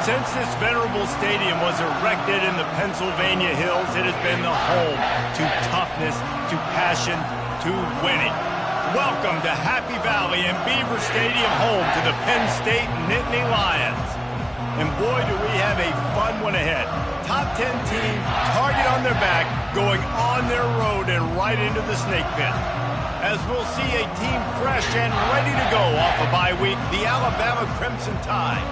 Since this venerable stadium was erected in the Pennsylvania Hills, it has been the home to toughness, to passion, to winning. Welcome to Happy Valley and Beaver Stadium, home to the Penn State Nittany Lions. And boy, do we have a fun one ahead. Top 10 team, target on their back, going on their road and right into the snake pit. As we'll see a team fresh and ready to go off a bye week, the Alabama Crimson Tide,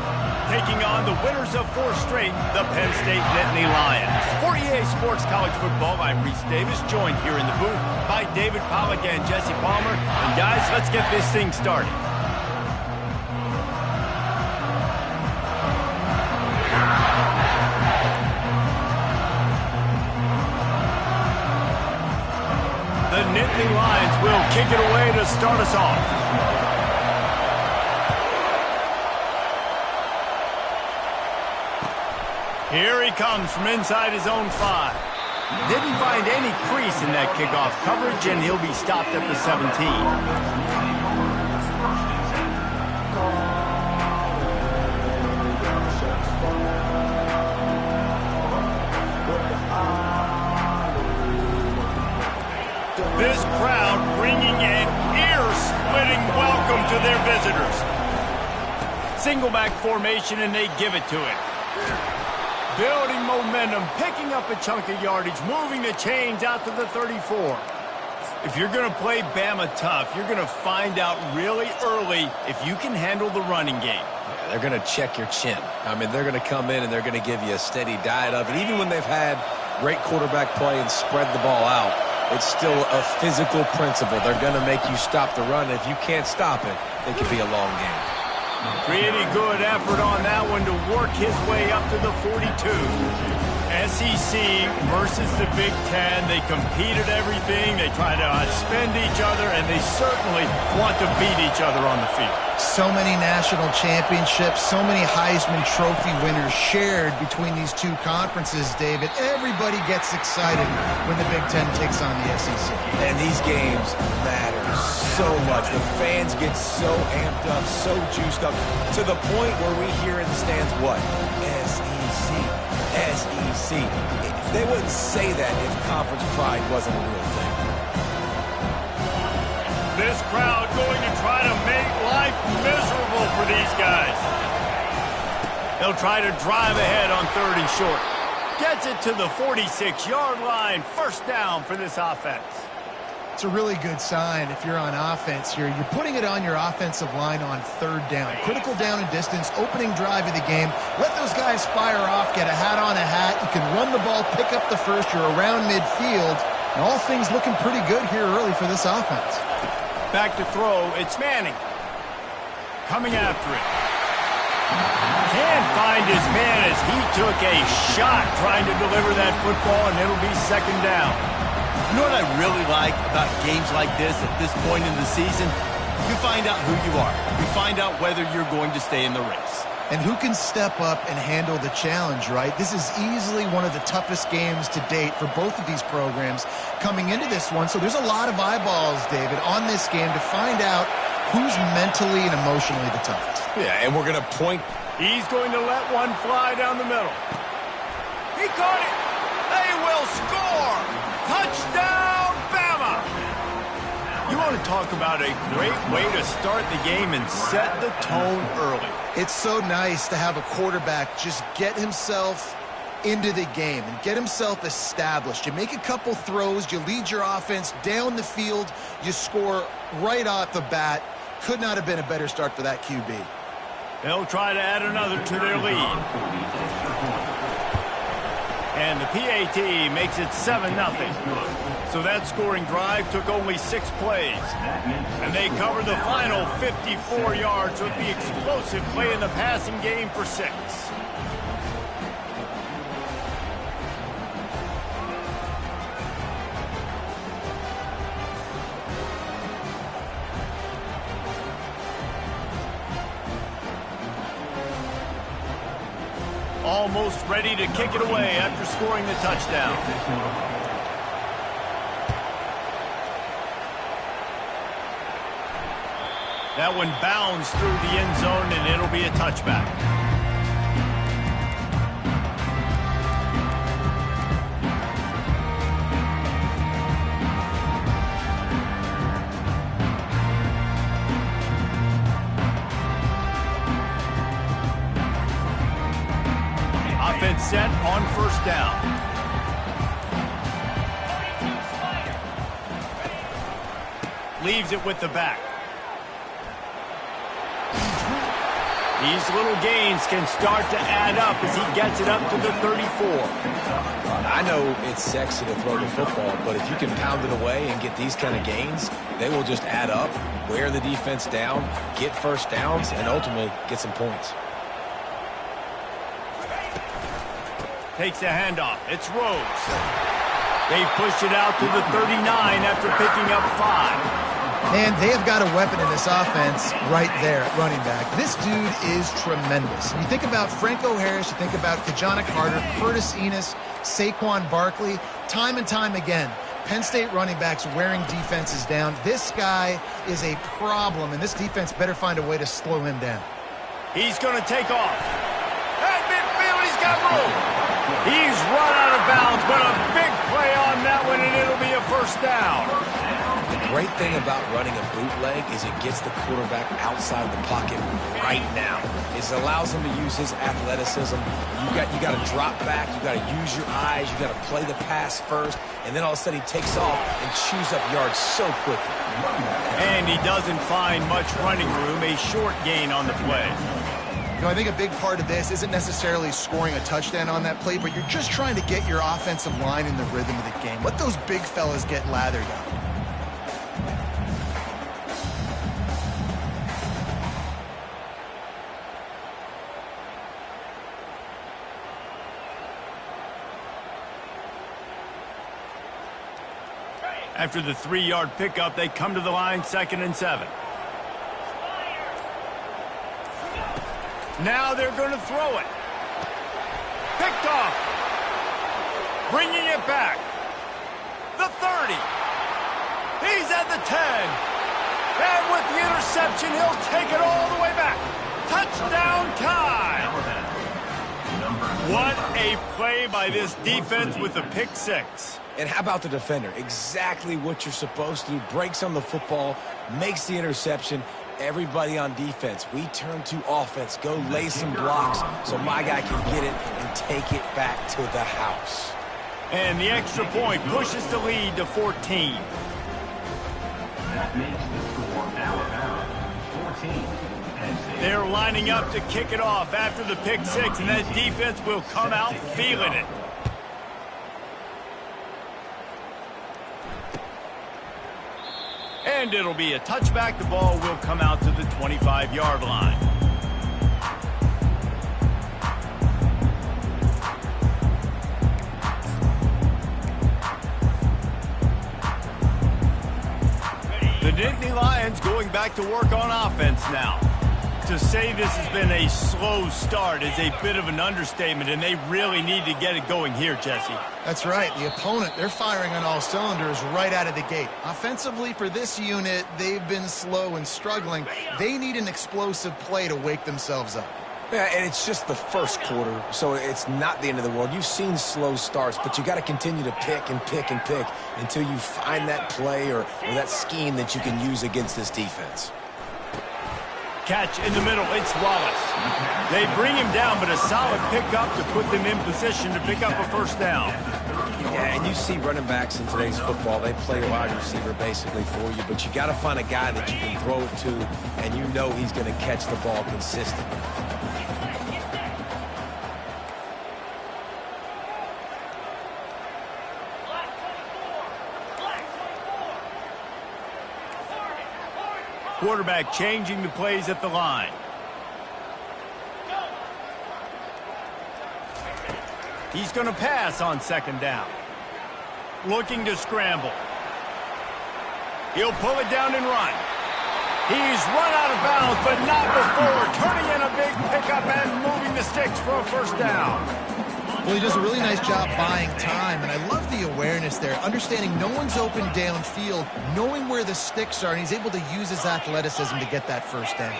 taking on the winners of 4 straight, the Penn State Nittany Lions. For EA Sports College Football, I'm Reese Davis, joined here in the booth by David Pollack and Jesse Palmer. And guys, let's get this thing started. The Nittany Lions will kick it away to start us off. Here he comes from inside his own 5. Didn't find any crease in that kickoff coverage, and he'll be stopped at the 17. This crowd bringing an ear-splitting welcome to their visitors. Single back formation, and they give it to it. Building momentum, picking up a chunk of yardage, moving the chains out to the 34. If you're going to play Bama tough, you're going to find out really early if you can handle the running game. Yeah, they're going to check your chin. I mean, they're going to come in and they're going to give you a steady diet of it. Even when they've had great quarterback play and spread the ball out, it's still a physical principle. They're going to make you stop the run. If you can't stop it, it could be a long game. Pretty good effort on that one to work his way up to the 42. SEC versus the Big Ten. They compete at everything. They try to outspend each other, and they certainly want to beat each other on the field. So many national championships, so many Heisman Trophy winners shared between these two conferences, David. Everybody gets excited when the Big Ten takes on the SEC. And these games matter so much. The fans get so amped up, so juiced up, to the point where we hear in the stands, what? SEC, SEC. They wouldn't say that if conference pride wasn't a real thing. This crowd going to try to make life miserable for these guys. They'll try to drive ahead on 3rd and short. Gets it to the 46-yard line. First down for this offense. It's a really good sign if you're on offense here. You're putting it on your offensive line on 3rd down. Critical down and distance, opening drive of the game. Let those guys fire off, get a hat on a hat. You can run the ball, pick up the first. You're around midfield. And all things looking pretty good here early for this offense. Back to throw, it's Manning. Coming after it. Can't find his man as he took a shot trying to deliver that football, and it'll be 2nd down. You know what I really like about games like this at this point in the season? You find out who you are. You find out whether you're going to stay in the race. And who can step up and handle the challenge, right? This is easily one of the toughest games to date for both of these programs coming into this one. So there's a lot of eyeballs, David, on this game to find out who's mentally and emotionally the toughest. Yeah, and we're going to point. He's going to let one fly down the middle. He caught it. They will score. Touchdown, Bama. You want to talk about a great way to start the game and set the tone early. It's so nice to have a quarterback just get himself into the game and get himself established. You make a couple throws, you lead your offense down the field, you score right off the bat. Could not have been a better start for that QB. They'll try to add another to their lead. And the PAT makes it 7-0. So that scoring drive took only 6 plays. And they cover the final 54 yards with the explosive play in the passing game for 6. Almost ready to kick it away after scoring the touchdown. That one bounds through the end zone, and it'll be a touchback. set on first down. Leaves it with the back. These little gains can start to add up as he gets it up to the 34. I know it's sexy to throw the football, but if you can pound it away and get these kind of gains, they will just add up, wear the defense down, get first downs, and ultimately get some points. Takes a handoff. It's Rhodes. They push it out to the 39 after picking up 5. And they have got a weapon in this offense right there at running back. This dude is tremendous. You think about Franco Harris, you think about Kajana Carter, Curtis Enis, Saquon Barkley, time and time again, Penn State running backs wearing defenses down. This guy is a problem, and this defense better find a way to slow him down. He's going to take off. At midfield, he's got room. He's run out of bounds, but a big play on that one, and it'll be a first down. The great thing about running a bootleg is it gets the quarterback outside the pocket right now. It allows him to use his athleticism. You got to drop back. You got to use your eyes. You got to play the pass first, and then all of a sudden he takes off and chews up yards so quickly. And he doesn't find much running room. A short gain on the play. You know, I think a big part of this isn't necessarily scoring a touchdown on that play, but you're just trying to get your offensive line in the rhythm of the game. Let those big fellas get lathered up. After the 3-yard pickup, they come to the line, 2nd and 7. Now they're going to throw it. Picked off. Bringing it back. The 30. He's at the 10. And with the interception, he'll take it all the way back. Touchdown time. What a play by this defense with the pick 6. And how about the defender? Exactly what you're supposed to do. Breaks on the football, makes the interception. Everybody on defense, we turn to offense. Go lay some blocks so my guy can get it and take it back to the house. And the extra point pushes the lead to 14. That makes the score Alabama 14. They're lining up to kick it off after the pick 6, and that defense will come out feeling it. And it'll be a touchback. The ball will come out to the 25-yard line. The Nittany Lions going back to work on offense now. To say this has been a slow start is a bit of an understatement, and they really need to get it going here, Jesse. That's right. The opponent, they're firing on all cylinders right out of the gate. Offensively, for this unit, they've been slow and struggling. They need an explosive play to wake themselves up. Yeah, and it's just the first quarter, so it's not the end of the world. You've seen slow starts, but you got to continue to pick and pick and pick until you find that play or that scheme that you can use against this defense. Catch in the middle, it's Wallace. They bring him down, but a solid pickup to put them in position to pick up a first down. Yeah, and you see running backs in today's football, they play a wide receiver basically for you, but you got to find a guy that you can throw it to, and you know he's going to catch the ball consistently. Quarterback changing the plays at the line. He's going to pass on 2nd down. Looking to scramble. He'll pull it down and run. He's run out of bounds, but not before turning in a big pickup and moving the sticks for a first down. Well, he does a really nice job buying time, and I love the awareness there, understanding no one's open downfield, knowing where the sticks are, and he's able to use his athleticism to get that first down.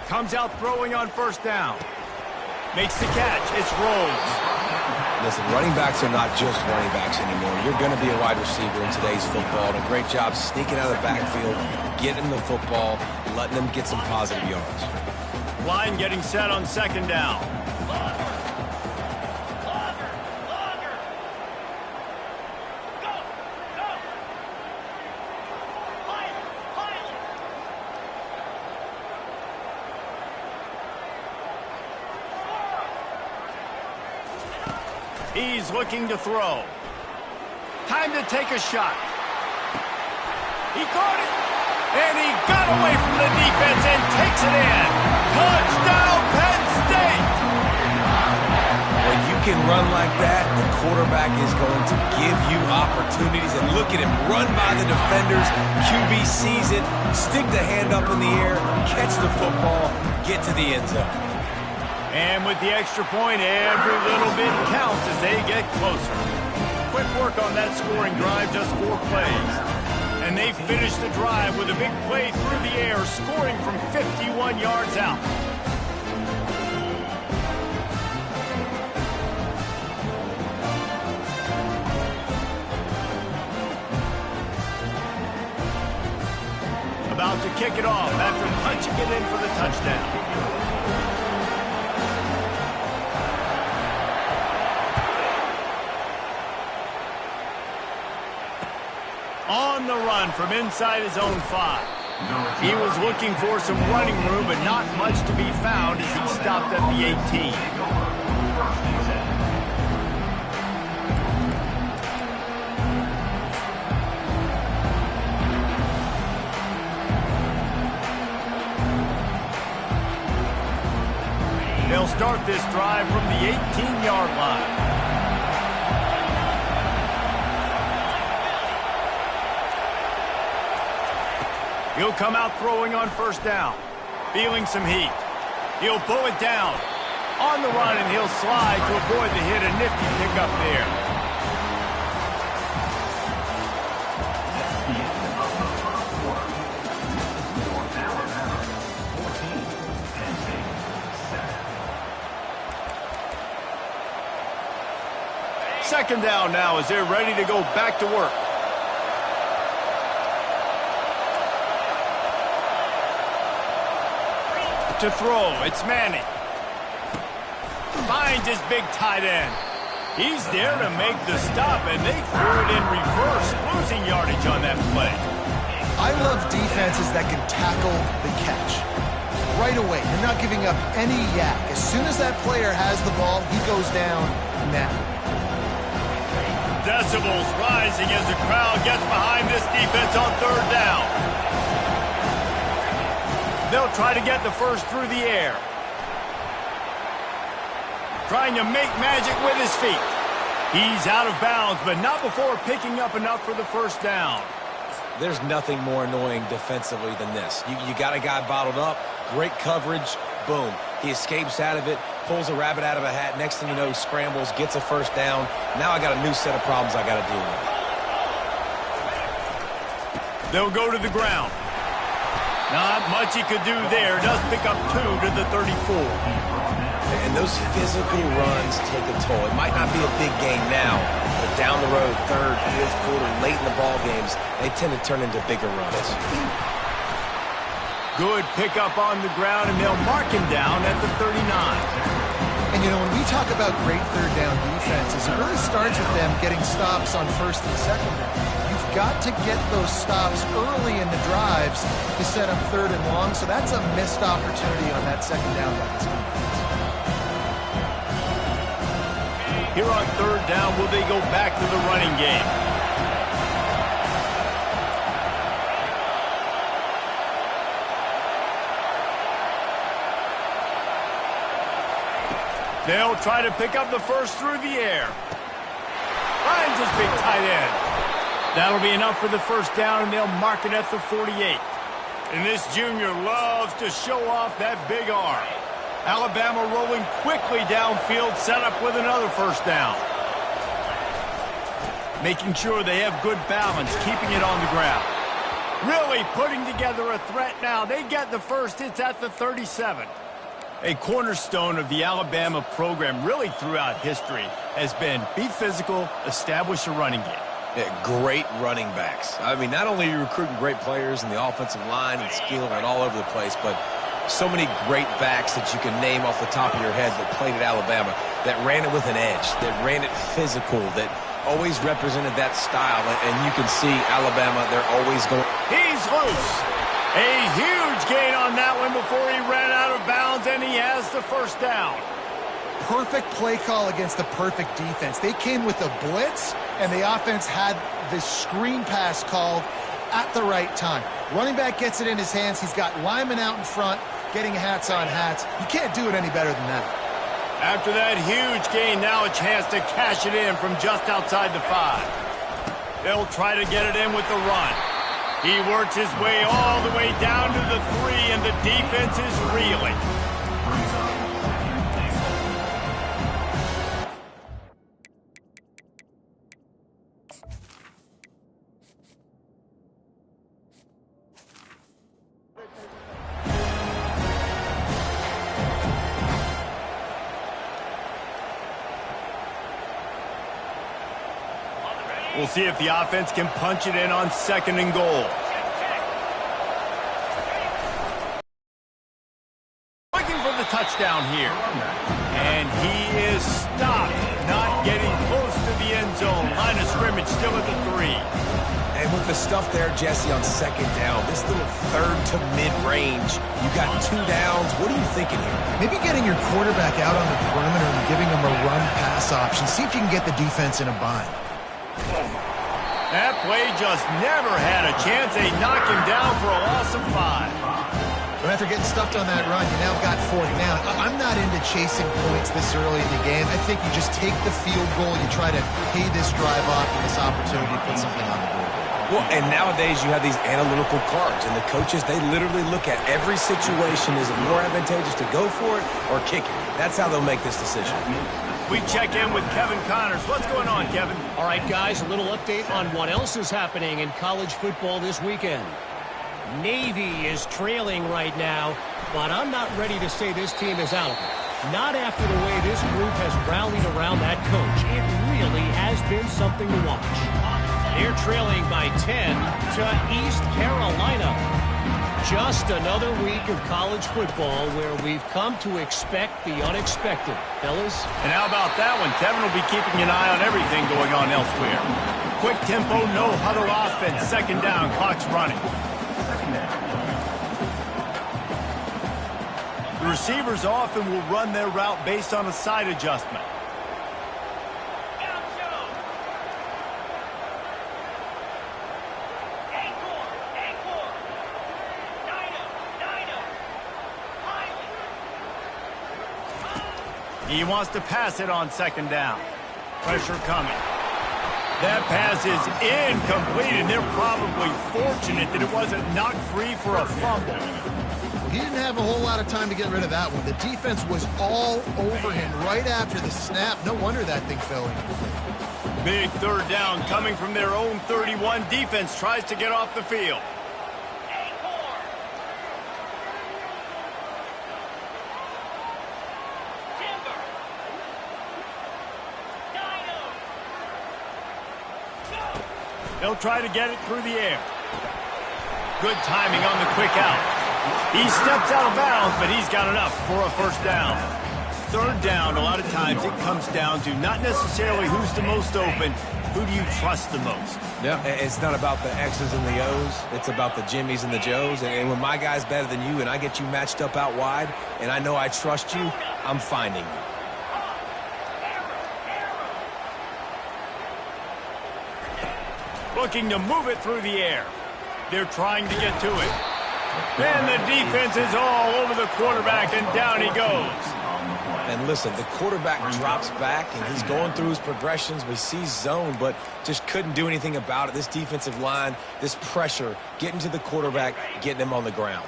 Comes out throwing on first down. Makes the catch. It's Rhodes. Listen, running backs are not just running backs anymore. You're going to be a wide receiver in today's football. And a great job sneaking out of the backfield, getting the football, letting them get some positive yards. Line getting set on second down. He's looking to throw. Time to take a shot. He caught it. And he got away from the defense and takes it in. Touchdown, Penn State! When you can run like that, the quarterback is going to give you opportunities. And look at him run by the defenders. QB sees it, stick the hand up in the air, catch the football, get to the end zone. And with the extra point, every little bit counts as they get closer. Quick work on that scoring drive, just 4 plays. And they finish the drive with a big play through the air, scoring from 51 yards out. About to kick it off after punching it in for the touchdown. On the run from inside his own 5. He was looking for some running room, but not much to be found as he stopped at the 18. They'll start this drive from the 18-yard line. He'll come out throwing on first down. Feeling some heat. He'll pull it down. On the run, and he'll slide to avoid the hit. A nifty pickup there. Second down now as they're ready to go back to work. To throw, it's Manning. Finds his big tight end. He's there to make the stop, and they threw it in reverse, losing yardage on that play. I love defenses that can tackle the catch. Right away, you're not giving up any yak. As soon as that player has the ball, he goes down now. Decibels rising as the crowd gets behind this defense on third down. They'll try to get the first through the air. Trying to make magic with his feet. He's out of bounds, but not before picking up enough for the first down. There's nothing more annoying defensively than this. You got a guy bottled up, great coverage, boom. He escapes out of it, pulls a rabbit out of a hat. Next thing you know, he scrambles, gets a first down. Now I got a new set of problems I got to deal with. They'll go to the ground. Not much he could do there. Does pick up 2 to the 34. And those physical runs take a toll. It might not be a big game now, but down the road, third, fourth quarter, late in the ball games, they tend to turn into bigger runs. Good pickup on the ground, and they'll mark him down at the 39. And, you know, when we talk about great third down defenses, it really starts with them getting stops on first and second down. You've got to get those stops early in the drives to set up third and long, so that's a missed opportunity on that second down by this defense. Here on third down, will they go back to the running game? They'll try to pick up the first through the air. Finds his big tight end. That'll be enough for the first down, and they'll mark it at the 48. And this junior loves to show off that big arm. Alabama rolling quickly downfield, set up with another first down. Making sure they have good balance, keeping it on the ground. Really putting together a threat now. They get the first. It's at the 37. A cornerstone of the Alabama program really throughout history has been be physical, establish a running game. Yeah, great running backs. I mean, not only are you recruiting great players in the offensive line and skill and all over the place, but so many great backs that you can name off the top of your head that played at Alabama, that ran it with an edge, that ran it physical, that always represented that style. And you can see Alabama, they're always going. He's loose. A huge gain on that one before he ran out of bounds, and he has the first down. Perfect play call against the perfect defense. They came with a blitz, and the offense had the screen pass called at the right time. Running back gets it in his hands. He's got linemen out in front, getting hats on hats. You can't do it any better than that. After that huge gain, now a chance to cash it in from just outside the 5. They'll try to get it in with the run. He works his way all the way down to the 3, and the defense is reeling. We'll see if the offense can punch it in on 2nd and goal. Looking for the touchdown here. And he is stopped, not getting close to the end zone. Line of scrimmage still at the 3. And with the stuff there, Jesse, on 2nd down, this little 3rd to mid-range, you got 2 downs. What are you thinking here? Maybe getting your quarterback out on the perimeter and giving him a run-pass option. See if you can get the defense in a bind. That play just never had a chance. They knock him down for a loss of 5. But after getting stuffed on that run, you now got 4th down. I'm not into chasing points this early in the game. I think you just take the field goal. You try to pay this drive off and this opportunity to put something on the board. Well, and nowadays you have these analytical cards, and the coaches, they literally look at every situation. Is it more advantageous to go for it or kick it? That's how they'll make this decision. We check in with Kevin Connors. What's going on, Kevin? All right, guys, a little update on what else is happening in college football this weekend. Navy is trailing right now, but I'm not ready to say this team is out of it. Not after the way this group has rallied around that coach. It really has been something to watch. They're trailing by 10 to East Carolina. Just another week of college football where we've come to expect the unexpected, fellas. And how about that one? Kevin will be keeping an eye on everything going on elsewhere. Quick tempo, no huddle offense. 2nd down, clock's running. The receivers often will run their route based on a side adjustment. He wants to pass it on 2nd down. Pressure coming. That pass is incomplete, and they're probably fortunate that it wasn't knocked free for a fumble. He didn't have a whole lot of time to get rid of that one. The defense was all over him right after the snap. No wonder that thing fell in. Big 3rd down coming from their own 31. Defense tries to get off the field. They'll try to get it through the air. Good timing on the quick out. He steps out of bounds, but he's got enough for a 1st down. 3rd down, a lot of times it comes down to not necessarily who's the most open, who do you trust the most? Yeah, it's not about the X's and the O's. It's about the Jimmies and the Joes. And when my guy's better than you and I get you matched up out wide and I know I trust you, I'm finding you. Looking to move it through the air. They're trying to get to it. And the defense is all over the quarterback, and down he goes. And listen, the quarterback drops back, and he's going through his progressions. We see zone, but just couldn't do anything about it. This defensive line, this pressure, getting to the quarterback, getting him on the ground.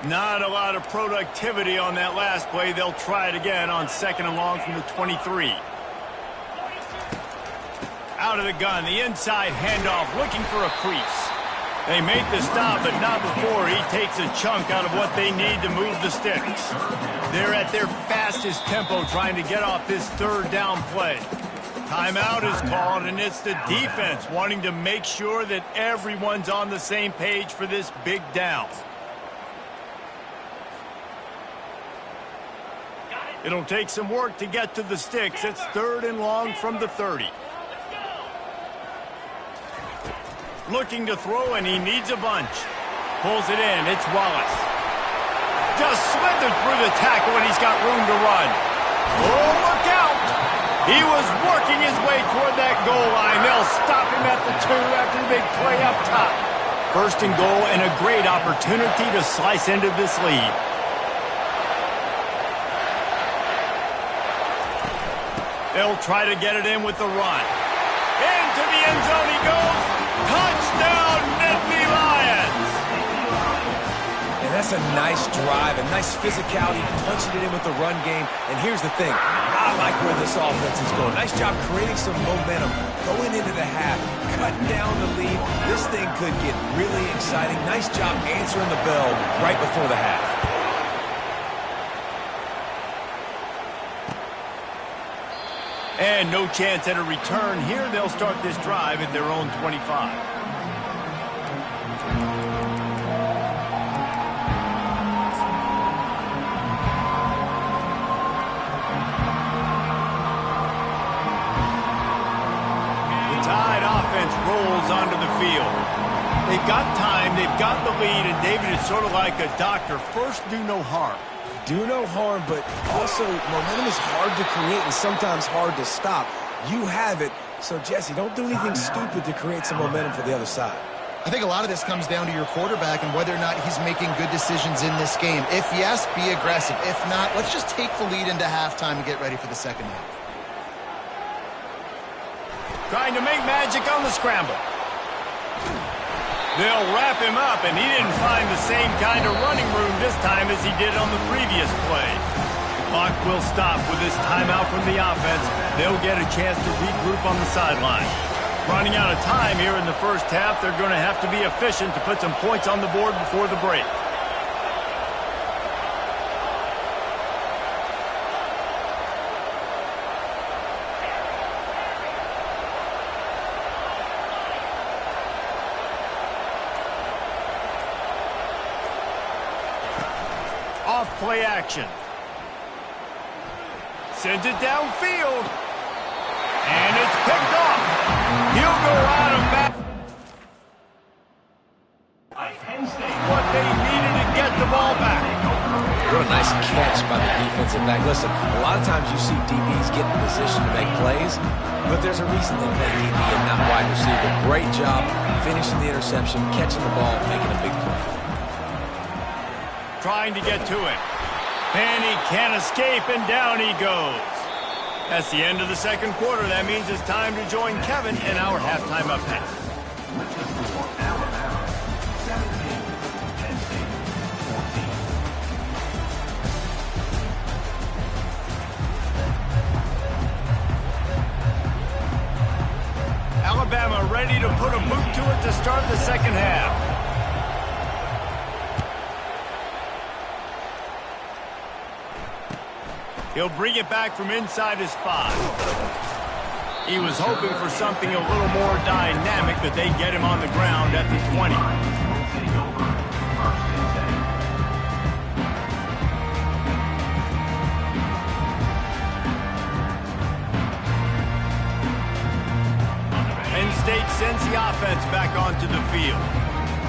Not a lot of productivity on that last play. They'll try it again on 2nd and long from the 23. Out of the gun, the inside handoff, looking for a crease. They make the stop, but not before he takes a chunk out of what they need to move the sticks. They're at their fastest tempo trying to get off this third down play. Timeout is called, and it's the defense wanting to make sure that everyone's on the same page for this big down. It'll take some work to get to the sticks. It's 3rd and long from the 30. Looking to throw, and he needs a bunch. Pulls it in. It's Wallace. Just slithered through the tackle, and he's got room to run. Oh, look out! He was working his way toward that goal line. They'll stop him at the 2 after the big play up top. 1st and goal, and a great opportunity to slice into this lead. They'll try to get it in with the run. Into the end zone he goes. Touchdown, Nittany Lions! And that's a nice drive, a nice physicality, punching it in with the run game. And here's the thing. I like where this offense is going. Nice job creating some momentum, going into the half, cutting down the lead. This thing could get really exciting. Nice job answering the bell right before the half. And no chance at a return here. They'll start this drive at their own 25. Rolls onto the field. They've got time, they've got the lead, and David is sort of like a doctor. First, do no harm. Do no harm, but also momentum is hard to create and sometimes hard to stop. You have it, so Jesse, don't do anything stupid to create some momentum for the other side. I think a lot of this comes down to your quarterback and whether or not he's making good decisions in this game. If yes, be aggressive. If not, let's just take the lead into halftime and get ready for the second half. Trying to make magic on the scramble. They'll wrap him up, and he didn't find the same kind of running room this time as he did on the previous play. The clock will stop with this timeout from the offense. They'll get a chance to regroup on the sideline. Running out of time here in the first half, they're going to have to be efficient to put some points on the board before the break. Play action. Sends it downfield. And it's picked off. He'll go out of bounds. What they needed to get the ball back. What a nice catch by the defensive back. Listen, a lot of times you see DBs get in position to make plays, but there's a reason they play DB and not wide receiver. Great job finishing the interception, catching the ball, making a big play. Trying to get to it. And he can't escape, and down he goes. That's the end of the second quarter. That means it's time to join Kevin in our halftime update. Alabama ready to put a boot to it to start the second half. He'll bring it back from inside his 5. He was hoping for something a little more dynamic, but they get him on the ground at the 20. Penn State sends the offense back onto the field.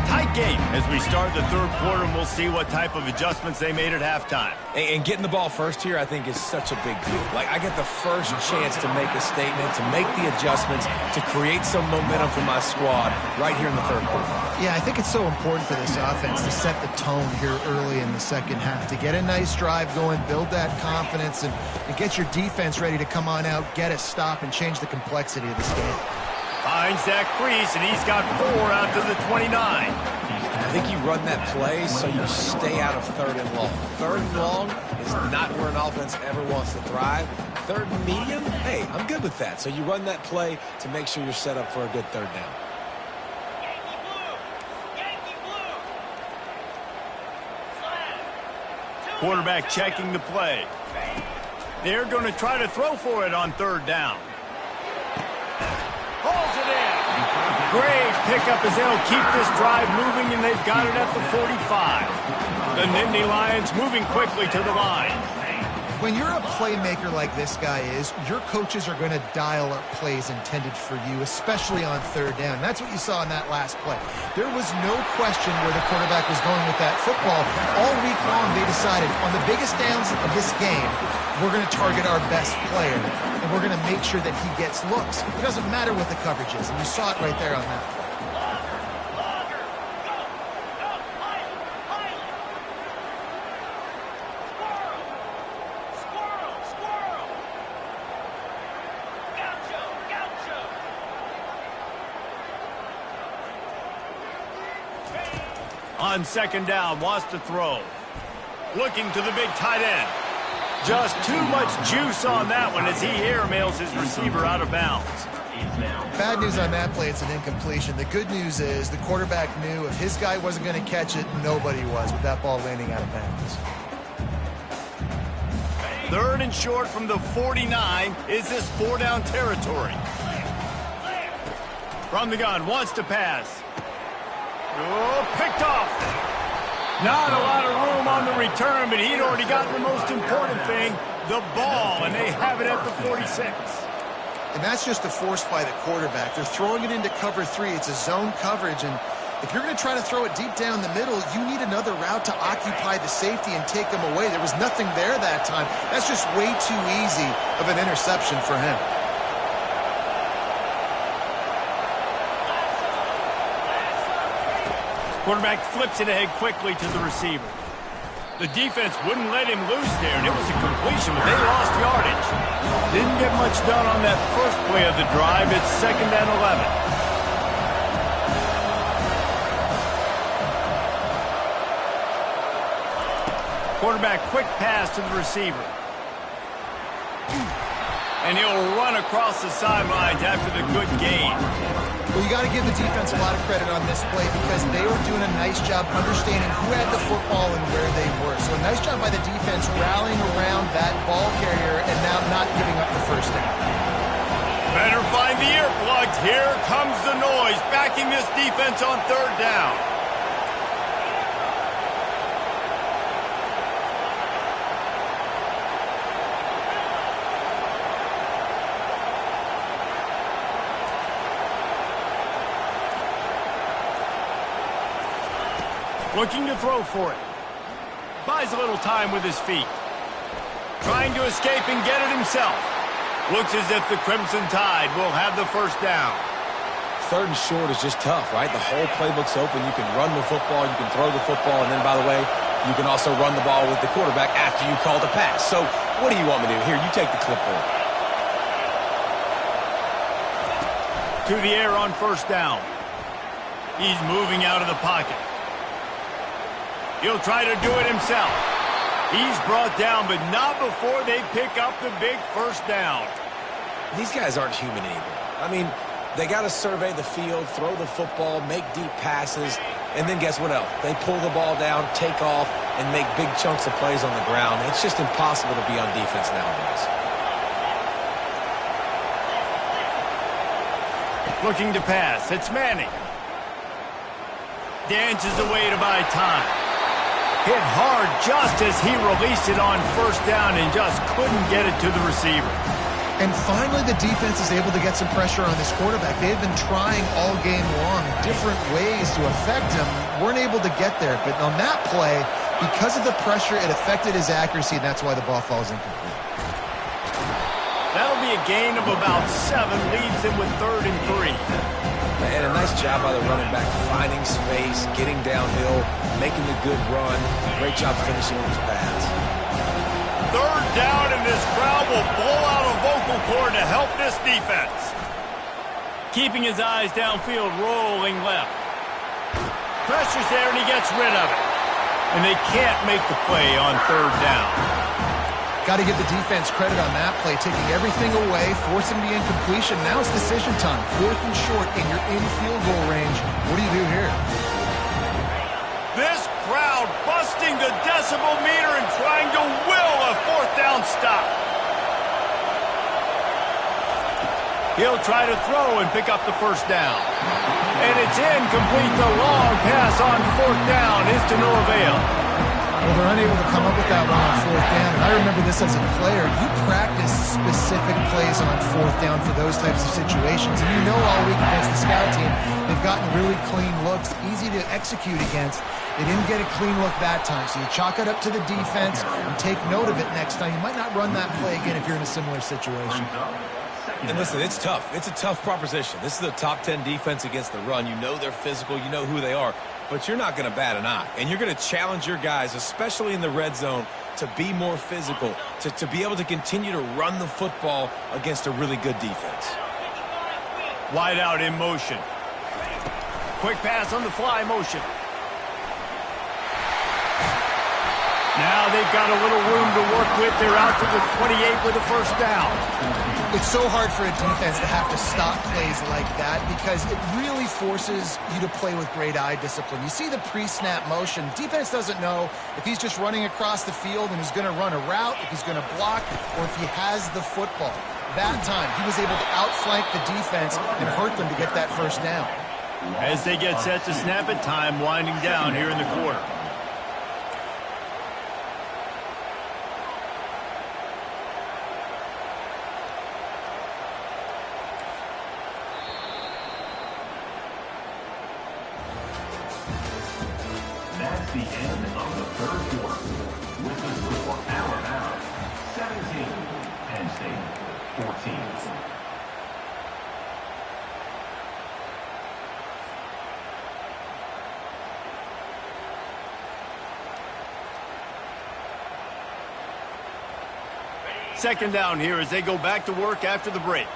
Tight game as we start the third quarter, and we'll see what type of adjustments they made at halftime. And getting the ball first here, I think, is such a big deal. Like, I get the first chance to make a statement, to make the adjustments, to create some momentum for my squad right here in the third quarter. Yeah, I think it's so important for this offense to set the tone here early in the second half, to get a nice drive going, build that confidence, and get your defense ready to come on out, get a stop, and change the complexity of this game. Finds that crease, and he's got 4 out to the 29. I think you run that play so you stay out of 3rd and long. 3rd and long is not where an offense ever wants to thrive. 3rd and medium, hey, I'm good with that. So you run that play to make sure you're set up for a good 3rd down. Quarterback checking the play. They're going to try to throw for it on third down. Hauls it in. Great pickup as they'll keep this drive moving, and they've got it at the 45. The Nittany Lions moving quickly to the line. When you're a playmaker like this guy is, your coaches are going to dial up plays intended for you, especially on third down. That's what you saw in that last play. There was no question where the quarterback was going with that football. All week long, they decided on the biggest downs of this game, we're going to target our best player, and we're going to make sure that he gets looks. It doesn't matter what the coverage is, and you saw it right there on that. On second down, wants to throw. Looking to the big tight end. Just too much juice on that one as he airmails his receiver out of bounds. Bad news on that play, it's an incompletion. The good news is the quarterback knew if his guy wasn't going to catch it, nobody was with that ball landing out of bounds. Third and short from the 49. Is this four-down territory? From the gun, wants to pass. Oh, picked off. Not a lot of room on the return, but he'd already gotten the most important thing, the ball, and they have it at the 46. And that's just a force by the quarterback. They're throwing it into cover 3. It's a zone coverage, and if you're going to try to throw it deep down the middle, you need another route to occupy the safety and take him away. There was nothing there that time. That's just way too easy of an interception for him. Quarterback flips it ahead quickly to the receiver. The defense wouldn't let him loose there, and it was a completion, but they lost yardage. Didn't get much done on that first play of the drive. It's second and 11. Quarterback quick pass to the receiver. And he'll run across the sidelines after the good gain. Well, you got to give the defense a lot of credit on this play because they were doing a nice job understanding who had the football and where they were. So a nice job by the defense rallying around that ball carrier and now not giving up the first down. Better find the earplugs. Here comes the noise, backing this defense on third down. Looking to throw for it. Buys a little time with his feet. Trying to escape and get it himself. Looks as if the Crimson Tide will have the first down. Third and short is just tough, right? The whole playbook's open. You can run the football, you can throw the football, and then, by the way, you can also run the ball with the quarterback after you call the pass. So what do you want me to do? Here, you take the clipboard. To the air on first down. He's moving out of the pocket. He'll try to do it himself. He's brought down, but not before they pick up the big first down. These guys aren't human anymore. I mean, they got to survey the field, throw the football, make deep passes, and then guess what else? They pull the ball down, take off, and make big chunks of plays on the ground. It's just impossible to be on defense nowadays. Looking to pass. It's Manning. Dances away to buy time. Hit hard just as he released it on first down and just couldn't get it to the receiver. And finally, the defense is able to get some pressure on this quarterback. They had been trying all game long different ways to affect him. Weren't able to get there. But on that play, because of the pressure, it affected his accuracy, and that's why the ball falls incomplete. That'll be a gain of about 7. Leaves him with 3rd and 3. And a nice job by the running back, finding space, getting downhill, making a good run. Great job finishing his pass. 3rd down, and this crowd will blow out a vocal cord to help this defense. Keeping his eyes downfield, rolling left. Pressure's there, and he gets rid of it. And they can't make the play on 3rd down. Got to give the defense credit on that play, taking everything away, forcing the incompletion. Now it's decision time. 4th and short, and you're in field goal range. What do you do here? This crowd busting the decibel meter and trying to will a fourth down stop. He'll try to throw and pick up the first down. And it's incomplete. The long pass on fourth down is to no avail. Well, they're unable to come up with that one on fourth down. And I remember this as a player. You practice specific plays on fourth down for those types of situations. And you know all week against the scout team, they've gotten really clean looks, easy to execute against. They didn't get a clean look that time. So you chalk it up to the defense and take note of it next time. You might not run that play again if you're in a similar situation. And listen, it's tough. It's a tough proposition. This is a top 10 defense against the run. You know they're physical. You know who they are. But you're not going to bat an eye. And you're going to challenge your guys, especially in the red zone, to be more physical, to be able to continue to run the football against a really good defense. Wide out in motion. Quick pass on the fly motion. Now they've got a little room to work with. They're out to the 28 with a first down. It's so hard for a defense to have to stop plays like that because it really forces you to play with great eye discipline. You see the pre-snap motion. Defense doesn't know if he's just running across the field and he's going to run a route, if he's going to block, or if he has the football. That time, he was able to outflank the defense and hurt them to get that first down. As they get set to snap it, time winding down here in the quarter. That's the end of the third quarter. With the score Alabama 17, Penn State 14. Second down here as they go back to work after the break.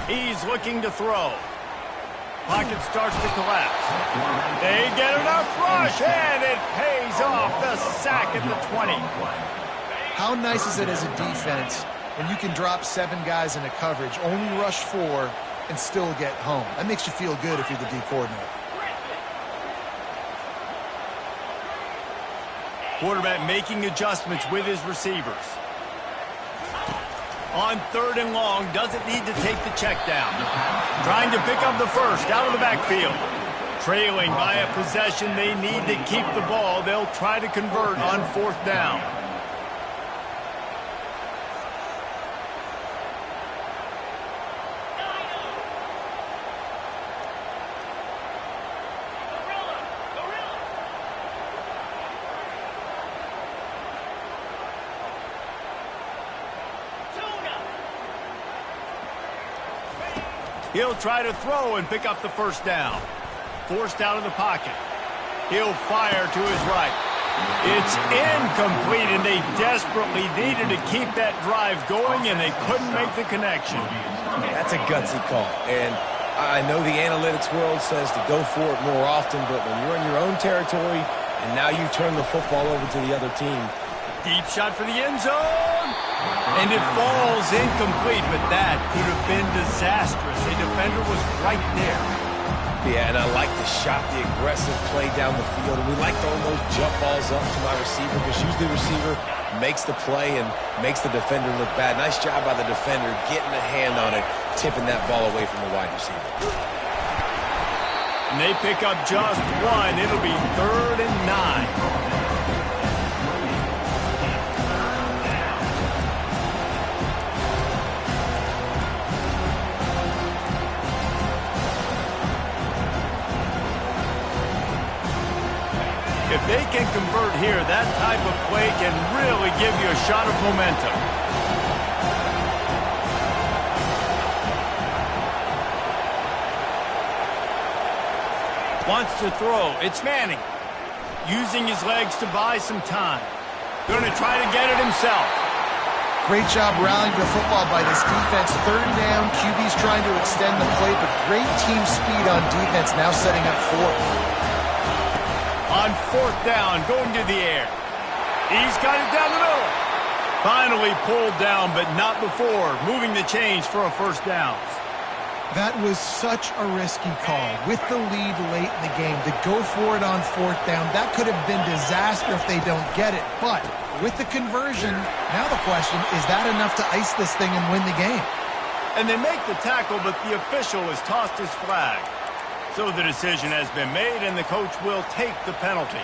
He's looking to throw. Pocket starts to collapse. They get enough rush, and it pays off. The sack at the 20. How nice is it as a defense when you can drop 7 guys into coverage, only rush 4, and still get home? That makes you feel good if you're the D coordinator. Quarterback making adjustments with his receivers. On third and long, doesn't need to take the check down. Trying to pick up the first out of the backfield. Trailing by a possession, they need to keep the ball. They'll try to convert on fourth down. He'll try to throw and pick up the first down. Forced out of the pocket. He'll fire to his right. It's incomplete, and they desperately needed to keep that drive going, and they couldn't make the connection. That's a gutsy call. And I know the analytics world says to go for it more often, but when you're in your own territory and now you turn the football over to the other team. Deep shot for the end zone. And it falls incomplete, but that could have been disastrous. A defender was right there. Yeah, and I like the shot, the aggressive play down the field. And we like throwing those jump balls up to my receiver because usually the receiver makes the play and makes the defender look bad. Nice job by the defender getting a hand on it, tipping that ball away from the wide receiver. And they pick up just one. It'll be 3rd and 9. If they can convert here, that type of play can really give you a shot of momentum. Wants to throw. It's Manning. Using his legs to buy some time. Going to try to get it himself. Great job rallying the football by this defense. 3rd down, QB's trying to extend the play, but great team speed on defense, now setting up 4th. On 4th down, going to the air. He's got it down the middle. Finally pulled down, but not before moving the chains for a first down. That was such a risky call. With the lead late in the game, to go for it on fourth down, that could have been disaster if they don't get it. But with the conversion, now the question, is that enough to ice this thing and win the game? And they make the tackle, but the official has tossed his flag. So the decision has been made, and the coach will take the penalty.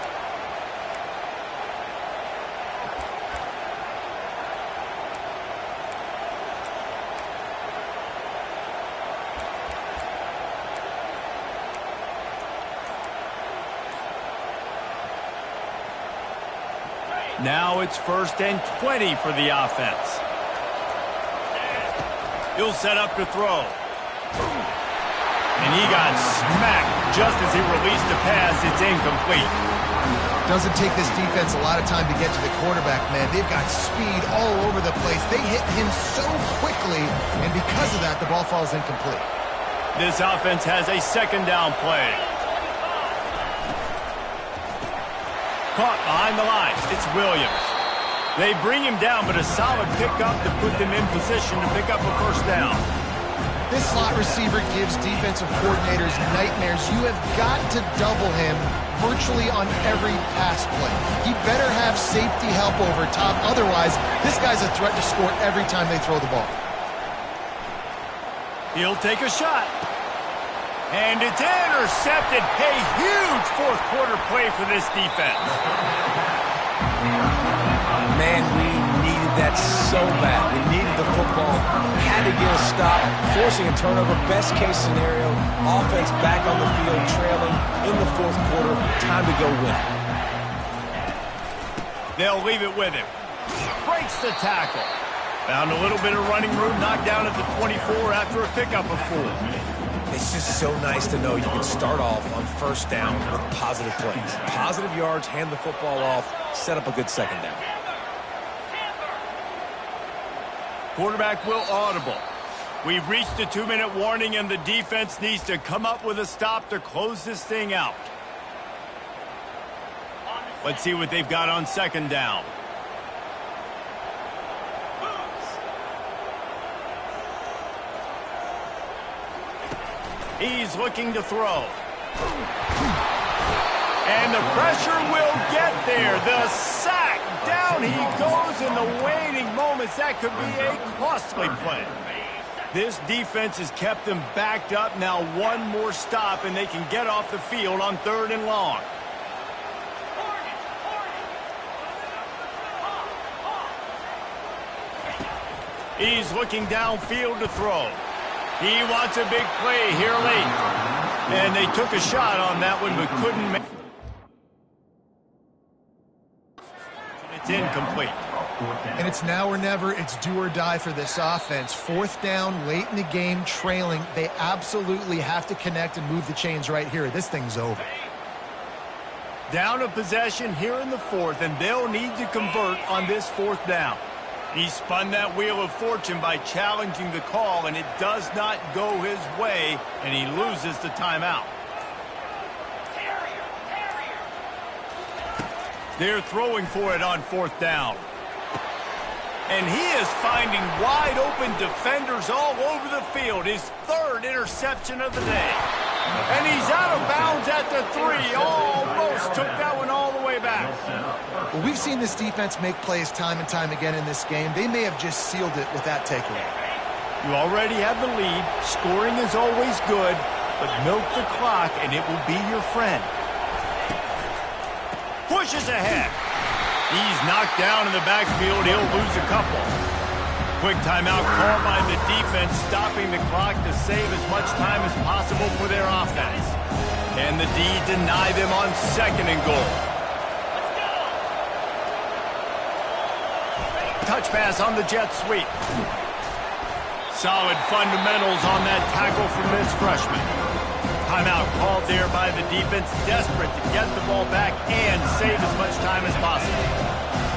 Now it's 1st and 20 for the offense. He'll set up to throw. And he got smacked just as he released the pass. It's incomplete. Doesn't take this defense a lot of time to get to the quarterback, man. They've got speed all over the place. They hit him so quickly, and because of that, the ball falls incomplete. This offense has a 2nd down play. Caught behind the line. It's Williams. They bring him down, but a solid pickup to put them in position to pick up a 1st down. This slot receiver gives defensive coordinators nightmares. You have got to double him virtually on every pass play. He better have safety help over top. Otherwise, this guy's a threat to score every time they throw the ball. He'll take a shot. And it's intercepted. A huge 4th quarter play for this defense. Man, we needed that so bad. We needed the football. Had to get a stop, forcing a turnover. Best case scenario, offense back on the field, trailing in the 4th quarter. Time to go win it. They'll leave it with him. Breaks the tackle. Found a little bit of running room, knocked down at the 24 after a pickup of 4. It's just so nice to know you can start off on 1st down with positive plays. Positive yards, hand the football off, set up a good 2nd down. Quarterback will audible. We've reached a 2-minute warning, and the defense needs to come up with a stop to close this thing out. Let's see what they've got on 2nd down. He's looking to throw. And the pressure will get there. The sack. Down he goes in the waning moments. That could be a costly play. This defense has kept them backed up. Now one more stop, and they can get off the field on 3rd and long. He's looking downfield to throw. He wants a big play here late. And they took a shot on that one, but couldn't make it. It's incomplete. And it's now or never. It's do or die for this offense. 4th down, late in the game, trailing. They absolutely have to connect and move the chains right here. This thing's over. Down a possession here in the 4th, and they'll need to convert on this 4th down. He spun that wheel of fortune by challenging the call, and it does not go his way, and he loses the timeout. They're throwing for it on 4th down. And he is finding wide open defenders all over the field. His 3rd interception of the day. And he's out of bounds at the 3. Almost took that one all the way back. Well, we've seen this defense make plays time and time again in this game. They may have just sealed it with that takeaway. You already have the lead. Scoring is always good, but milk the clock and it will be your friend. Pushes ahead. He's knocked down in the backfield. He'll lose a couple. Quick timeout called by the defense, stopping the clock to save as much time as possible for their offense. And the D deny them on 2nd and goal. Touch pass on the jet sweep. Solid fundamentals on that tackle from this freshman. Timeout called there by the defense, desperate to get the ball back and save as much time as possible.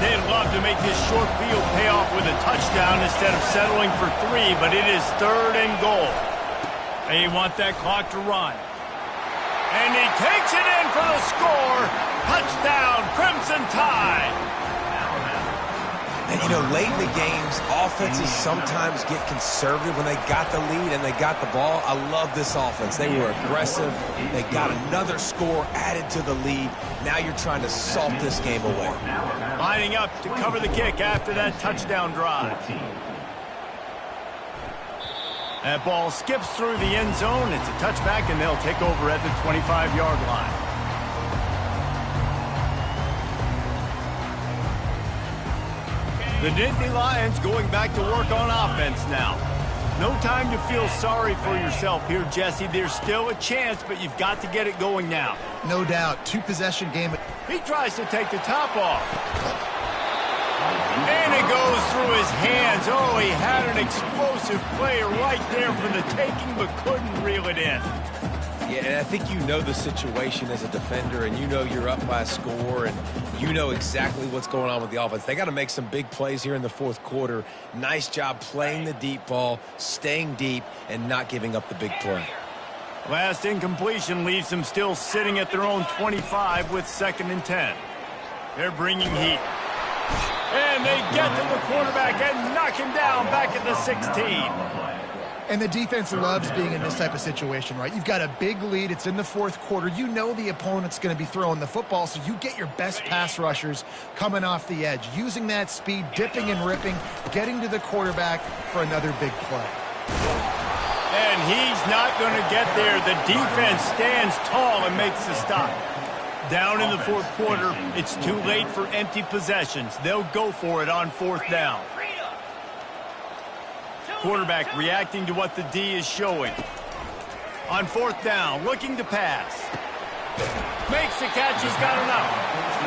They'd love to make this short field pay off with a touchdown instead of settling for 3, but it is 3rd and goal. They want that clock to run. And he takes it in for the score. Touchdown, Crimson Tide. And You know, late in the games, offenses sometimes get conservative when they got the lead and they got the ball. I love this offense. They were aggressive. They got another score added to the lead. Now you're trying to salt this game away. Lining up to cover the kick after that touchdown drive. That ball skips through the end zone. It's a touchback, and they'll take over at the 25-yard line. The Nittany Lions going back to work on offense now. No time to feel sorry for yourself here, Jesse. There's still a chance, but you've got to get it going now. No doubt. Two-possession game. He tries to take the top off. And it goes through his hands. Oh, he had an explosive play right there for the taking, but couldn't reel it in. Yeah, and I think you know the situation as a defender, and you know you're up by a score, and you know exactly what's going on with the offense. They got to make some big plays here in the fourth quarter. Nice job playing the deep ball, staying deep, and not giving up the big play. Last incompletion leaves them still sitting at their own 25 with 2nd and 10. They're bringing heat. And they get to the quarterback and knock him down back at the 16. And the defense loves being in this type of situation, right? You've got a big lead. It's in the fourth quarter. You know the opponent's going to be throwing the football, so you get your best pass rushers coming off the edge, using that speed, dipping and ripping, getting to the quarterback for another big play. And he's not going to get there. The defense stands tall and makes the stop. Down in the fourth quarter, it's too late for empty possessions. They'll go for it on 4th down. Quarterback reacting to what the D is showing. On 4th down, looking to pass. Makes the catch, he's got enough.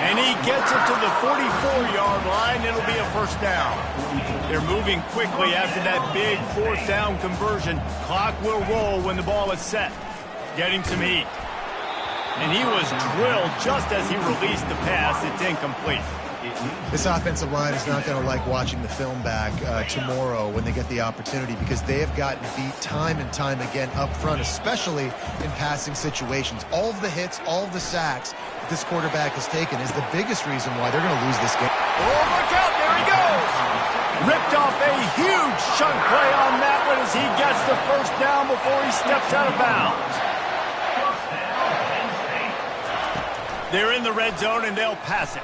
And he gets it to the 44-yard line. It'll be a 1st down. They're moving quickly after that big 4th down conversion. Clock will roll when the ball is set. Getting some heat. And he was drilled just as he released the pass. It's incomplete. This offensive line is not going to like watching the film back tomorrow when they get the opportunity, because they have gotten beat time and time again up front, especially in passing situations. All of the hits, all of the sacks that this quarterback has taken is the biggest reason why they're going to lose this game. Oh, look out, there he goes! Ripped off a huge chunk play on that one as he gets the 1st down before he steps out of bounds. They're in the red zone and they'll pass it.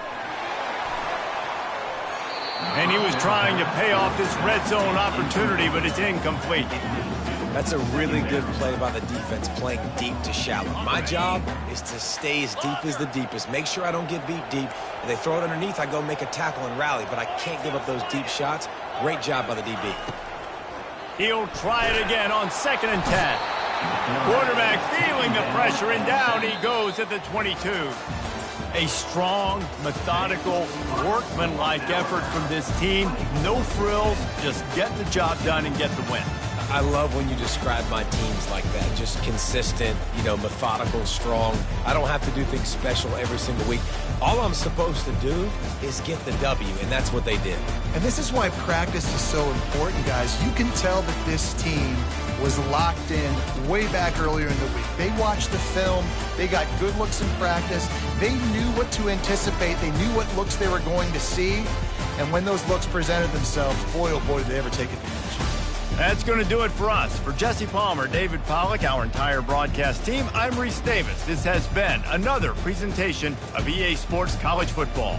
And he was trying to pay off this red zone opportunity, but it's incomplete. That's a really good play by the defense, playing deep to shallow. My job is to stay as deep as the deepest. Make sure I don't get beat deep. If they throw it underneath, I go make a tackle and rally, but I can't give up those deep shots. Great job by the DB. He'll try it again on 2nd and 10. Quarterback feeling the pressure, and down he goes at the 22. A strong, methodical, workmanlike effort from this team. No frills, just get the job done and get the win. I love when you describe my teams like that. Just consistent, you know, methodical, strong. I don't have to do things special every single week. All I'm supposed to do is get the W, and that's what they did. And this is why practice is so important, guys. You can tell that this team was locked in way back earlier in the week. They watched the film. They got good looks in practice. They knew what to anticipate. They knew what looks they were going to see. And when those looks presented themselves, boy, oh boy, did they ever take advantage. That's going to do it for us. For Jesse Palmer, David Pollack, our entire broadcast team, I'm Reese Davis. This has been another presentation of EA Sports College Football.